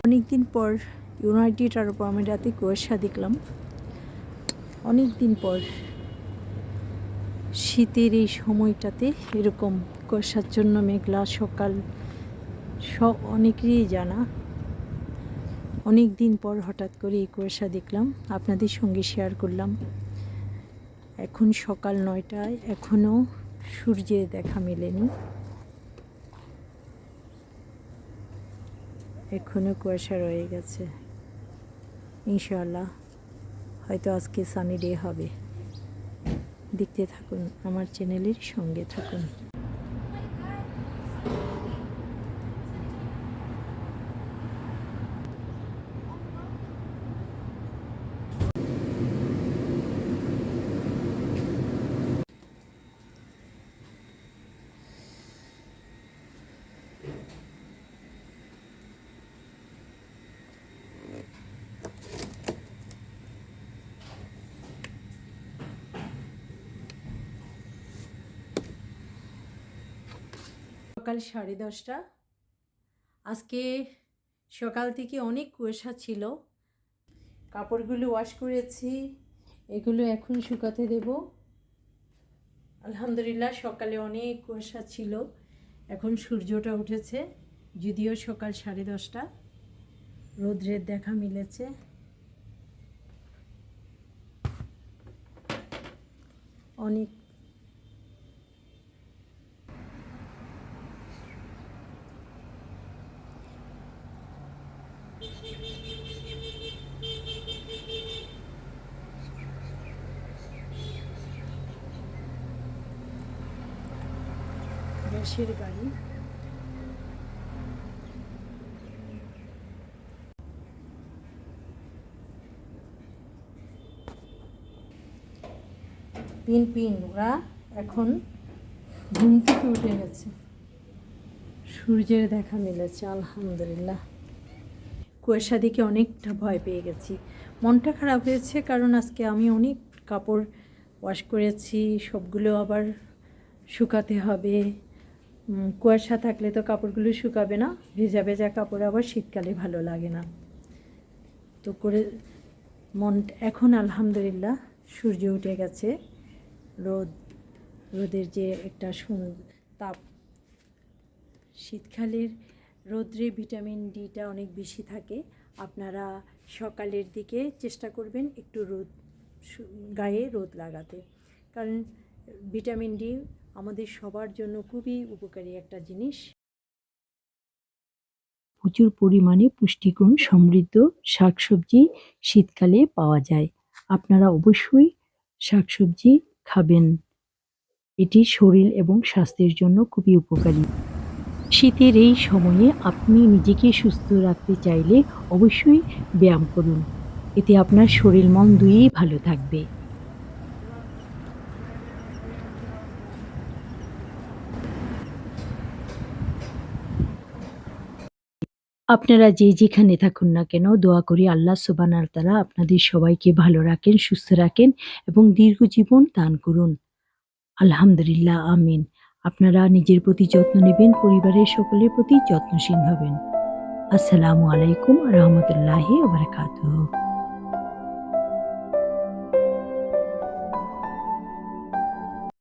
অনেকদিন পর ইউনাইটেড আরব আমিরাতে কুয়াশা দেখলাম। অনেক দিন পর শীতের এই সময়টাতে এরকম কুয়াশাচ্ছন্ন মেঘলা সকাল সব অনেকেরই জানা। অনেক দিন পর হঠাৎ করে এই কুয়াশা দেখলাম, আপনাদের সঙ্গে শেয়ার করলাম। এখন সকাল 9টায়, এখনও সূর্যের দেখা মেলেনি, এখনও কুয়াশা রয়ে গেছে। ইনশাআল্লাহ হয়তো আজকে সানি ডে হবে। দেখতে থাকুন, আমার চ্যানেলের সঙ্গে থাকুন। সকাল 10:30। আজকে সকাল থেকে অনেক কুয়াশা ছিল। কাপড়গুলো ওয়াশ করেছি, এগুলো এখন শুকাতে দেব। আলহামদুলিল্লাহ সকালে অনেক কুয়াশা ছিল, এখন সূর্যটা উঠেছে। যদিও সকাল 10:30, রোদ্রের দেখা মিলেছে। অনেক গ্যাসের গাড়ি। পিন ওরা এখন ঘুম থেকে উঠে গেছে, সূর্যের দেখা মিলেছে। আলহামদুলিল্লাহ কুয়াশা দেখে অনেকটা ভয় পেয়ে গেছি, মনটা খারাপ হয়েছে, কারণ আজকে আমি অনেক কাপড় ওয়াশ করেছি, সবগুলো আবার শুকাতে হবে। কুয়াশা থাকলে তো কাপড়গুলো শুকাবে না, ভেজা ভেজা কাপড় আবার শীতকালে ভালো লাগে না। তো করে এখন আলহামদুলিল্লাহ সূর্য উঠে গেছে। রোদের যে একটা তাপ, শীতকালের রোদ্রে ভিটামিন ডিটা অনেক বেশি থাকে। আপনারা সকালের দিকে চেষ্টা করবেন একটু গায়ে রোদ লাগাতে, কারণ ভিটামিন ডি আমাদের সবার জন্য খুবই উপকারী একটা জিনিস। প্রচুর পরিমাণে পুষ্টিগুণ সমৃদ্ধ শাকসবজি শীতকালে পাওয়া যায়। আপনারা অবশ্যই শাকসবজি খাবেন, এটি শরীর এবং স্বাস্থ্যের জন্য খুবই উপকারী। শীতের এই সময়ে আপনি নিজেকে সুস্থ রাখতে চাইলে অবশ্যই ব্যায়াম করুন, এতে আপনার শরীর মন দুইই ভালো থাকবে। আপনারা যে যেখানে থাকুন না কেন, দোয়া করি আল্লাহ সুবহানাহু ওয়া তাআলা আপনাদের সবাইকে ভালো রাখেন, সুস্থ রাখেন এবং দীর্ঘ জীবন দান করুন। আলহামদুলিল্লাহ, আমিন। আপনারা নিজের প্রতি যত্ন নেবেন, পরিবারের সকলের প্রতি যত্নশীল হবেন। আসসালামু আলাইকুম ওয়া রাহমাতুল্লাহি ওয়া বারাকাতুহু।